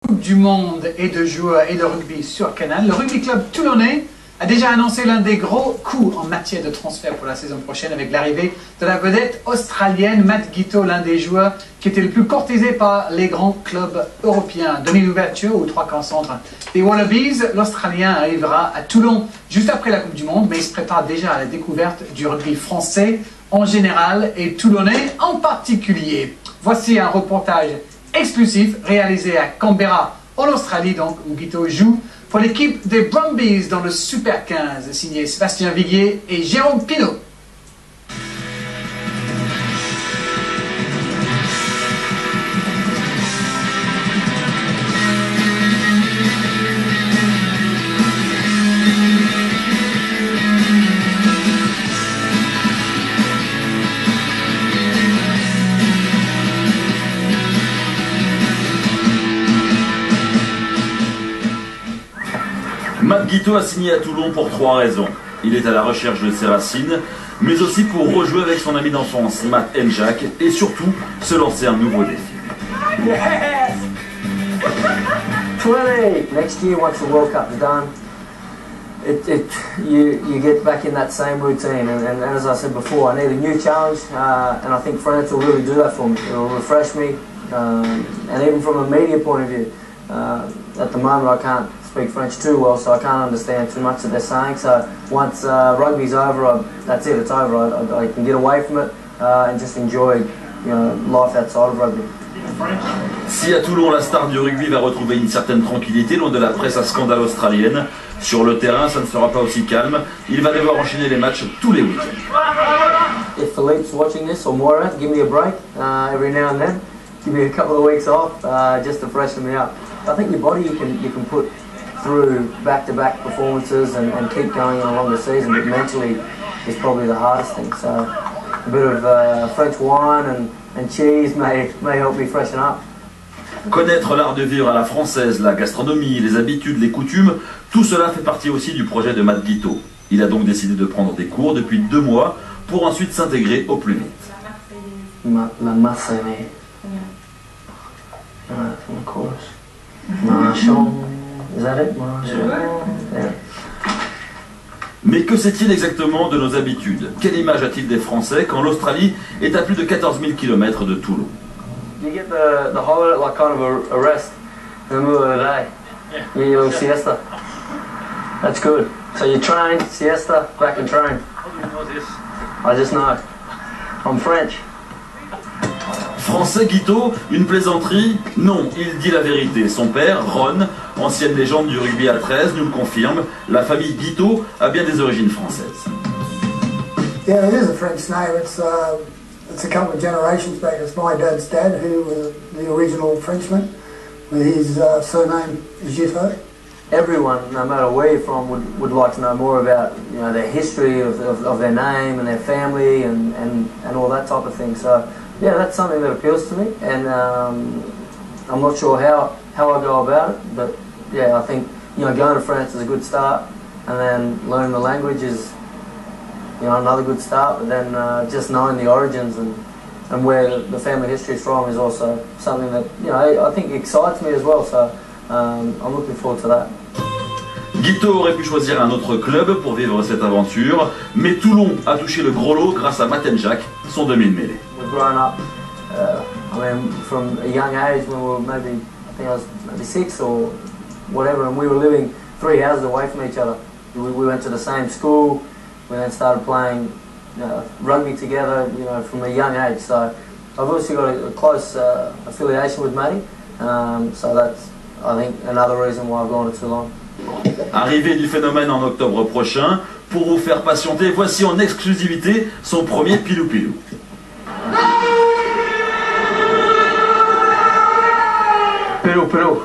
Coupe du Monde et de joueurs et de rugby sur Canal, le Rugby Club toulonnais a déjà annoncé l'un des gros coups en matière de transfert pour la saison prochaine avec l'arrivée de la vedette australienne Matt Giteau, l'un des joueurs qui était le plus courtisé par les grands clubs européens. Donné l'ouverture aux trois camps centres des Wallabies, l'Australien arrivera à Toulon juste après la Coupe du Monde, mais il se prépare déjà à la découverte du rugby français en général et toulonnais en particulier. Voici un reportage exclusif réalisé à Canberra, en Australie, donc, où Giteau joue pour l'équipe des Brumbies dans le Super 15, signé Sébastien Viguier et Jérôme Pinault. Matt Giteau a signé à Toulon pour 3 raisons. Il est à la recherche de ses racines, mais aussi pour rejouer avec son ami d'enfance, Matt Njak, et surtout se lancer un nouveau défi. Yes! 20! Next year, once the World Cup's done, you get back in that same routine. And as I said before, I need a new challenge, and I think France will really do that for me. It will refresh me, and even from a media point of view, at the moment I can't speak French too well, so I can't understand too much that they're saying. So once rugby's over, that's it, it's over. I can get away from it and just enjoy, life outside of rugby. Si à Toulon la star du rugby va retrouver une certaine tranquillité, loin de la presse à scandale australienne, sur le terrain ça ne sera pas aussi calme. Il va devoir enchaîner les matchs tous les week-ends. If Philippe's watching this or Moira, give me a break every now and then. Give me a couple of weeks off just to freshen me up. I think your body you can put through back-to-back performances and keep going on a longer season, but mentally is probably the hardest thing. So a bit of French wine and cheese may help me freshen up. Connaître l'art de vivre à la française, la gastronomie, les habitudes, les coutumes, tout cela fait partie aussi du projet de Matt Giteau. Il a donc décidé de prendre des cours depuis 2 mois pour ensuite s'intégrer au plus vite. La Massonée. Of course. Marchand. Is that it? Yeah. Mais que sait-il exactement de nos habitudes? Quelle image a-t-il des Français quand l'Australie est à plus de 14 000 km de Toulon? You get the holiday, like kind of a rest in the middle of the day. Yeah. You get a little siesta. That's good. So you train, siesta, back and train. How do you know this? I just know. I'm French. Français Giteau, une plaisanterie? Non, il dit la vérité. Son père, Ron, ancienne légende du rugby à 13, nous le confirme. La famille Giteau a bien des origines françaises. Yeah, it is a French name. It's a couple of generations back. It's my dad's dad who was the original Frenchman, with his surname Giteau. Everyone, no matter where you're from, would like to know more about their history of their name and their family and all that type of thing. So yeah, that's something that appeals to me, and I'm not sure how I go about it, but yeah, I think going to France is a good start, and then learning the language is another good start. But then just knowing the origins and where the family history is from is also something that I think excites me as well. So I'm looking forward to that. Giteau aurait pu choisir un autre club pour vivre cette aventure, mais Toulon a touché le gros lot grâce à Matt Njak, son demi-mêlée. We've grown up, from a young age when we were I think I was maybe 6 or whatever, and we were living 3 houses away from each other. We went to the same school, we then started playing rugby together, from a young age. So I've obviously got a close affiliation with Matty, so that's, I think, another reason why I've gone to Toulon. Arrivée du phénomène en octobre prochain, pour vous faire patienter, voici en exclusivité son premier pilou-pilou. Pilou-pilou.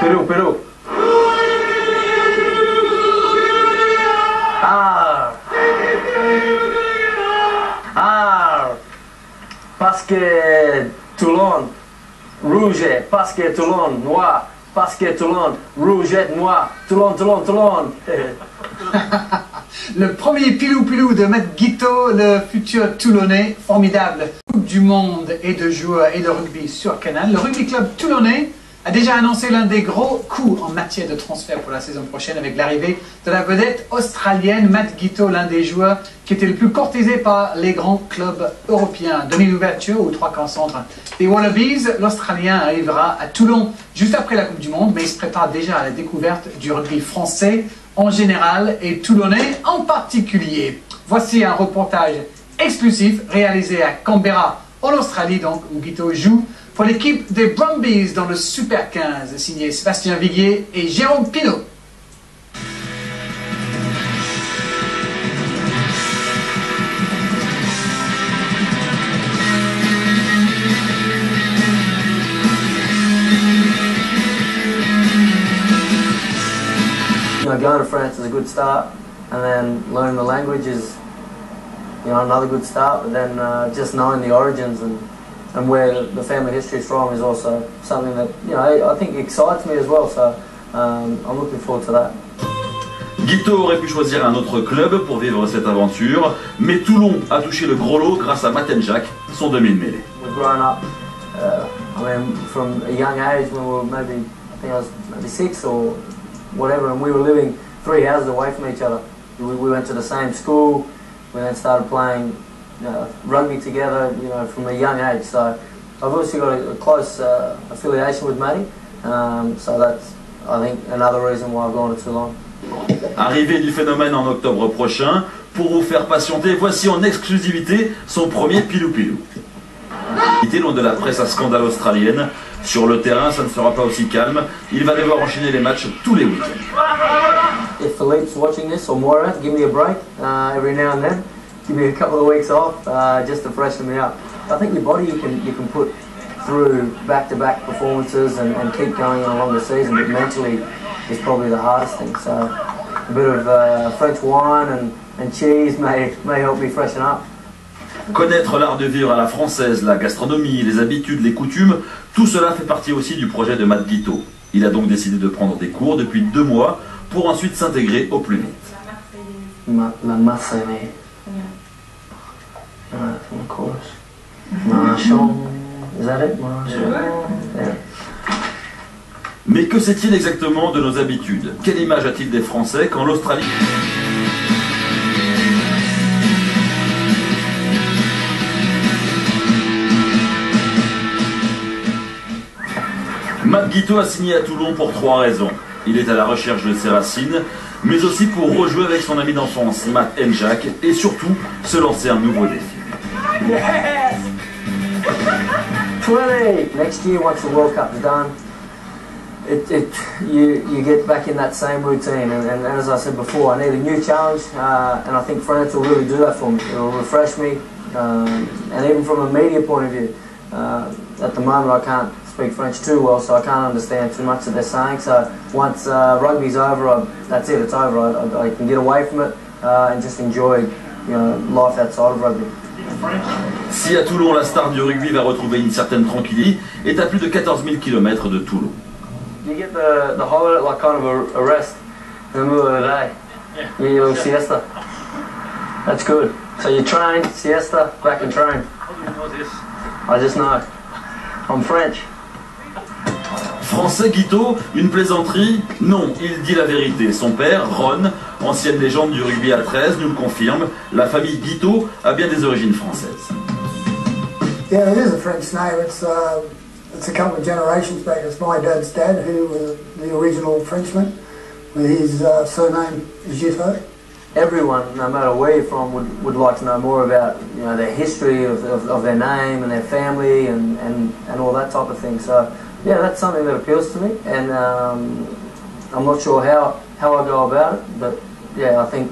Pilou-pilou. Parce que Toulon, rouge, parce que Toulon, noir, parce que Toulon, rouge, noir, Toulon, Toulon, Toulon. Le premier pilou-pilou de Matt Giteau, le futur Toulonnais, formidable. Coupe du Monde et de rugby sur Canal, le rugby club toulonnais a déjà annoncé l'un des gros coups en matière de transfert pour la saison prochaine avec l'arrivée de la vedette australienne Matt Giteau, l'un des joueurs qui était le plus courtisé par les grands clubs européens. Demi d'ouverture ou trois camps centres des Wallabies, l'Australien arrivera à Toulon juste après la Coupe du Monde, mais il se prépare déjà à la découverte du rugby français en général et toulonnais en particulier. Voici un reportage exclusif réalisé à Canberra, en Australie, donc, où Giteau joue pour l'équipe des Brumbies dans le Super 15, signé Sébastien Viguier et Jérôme Pinault. Going to France is a good start, and then learning the language is, another good start. But then just knowing the origins and where the family history is from is also something that I think excites me as well. So I'm looking forward to that. Giteau aurait pu choisir un autre club pour vivre cette aventure, mais Toulon a touché le gros lot grâce à Matt Njak, son demi-mêlée. We've grown up, from a young age when we were I think I was maybe 6 or whatever, and we were living 3 houses away from each other. We went to the same school. We then started playing rugby together, from a young age. So I've obviously got a close affiliation with Matty. So that's, I think, another reason why I've gone to Toulon. Arrivée du phénomène en octobre prochain, pour vous faire patienter, voici en exclusivité son premier pilou-pilou. Loin de la presse à scandale australienne, sur le terrain ça ne sera pas aussi calme, il va devoir enchaîner les matchs tous les week-ends. If Philippe's watching this or Moira, give me a break every now and then. Give me a couple of weeks off just to freshen me up. I think your body you can put through back-to-back performances and keep going on a longer season, but mentally is probably the hardest thing. So a bit of French wine and cheese may help me freshen up. Connaître l'art de vivre à la française, la gastronomie, les habitudes, les coutumes, tout cela fait partie aussi du projet de Matt Giteau. Il a donc décidé de prendre des cours depuis 2 mois pour ensuite s'intégrer au plus vite. La Marseillaise. Of course. Marchand. Is that it? Marchand. Yeah. Mais que sait-il exactement de nos habitudes? Quelle image a-t-il des Français quand l'Australie... Matt Giteau a signé à Toulon pour 3 raisons. Il est à la recherche de ses racines, mais aussi pour rejouer avec son ami d'enfance, Matt Njak, et surtout se lancer un nouveau défi. Yes! 20! Next year, once the World Cup is done, you get back in that same routine. And as I said before, I need a new challenge, and I think France will really do that for me. It will refresh me, and even from a media point of view. At the moment, I can't speak French too well, so I can't understand too much that they're saying. So once rugby's over, that's it. It's over. I can get away from it and just enjoy, life outside of rugby. Si à Toulon la star du rugby va retrouver une certaine tranquillité, est à plus de 14 000 km de Toulon. You get the whole like kind of a rest in the middle of the day. Yeah. You get a little siesta. That's good. So you train, siesta, back and train. How do you know this? I just know. I'm French. Français Giteau, une plaisanterie? Non, il dit la vérité. Son père, Ron, ancienne légende du rugby à 13, nous le confirme. La famille Giteau a bien des origines françaises. Yeah, it is a French name. It's a couple of generations back. It's my dad's dad, who was the original Frenchman, with his surname Giteau. Everyone, no matter where you're from, would like to know more about their history of their name and their family and all that type of thing. So yeah, that's something that appeals to me, and I'm not sure how I go about it, but yeah, I think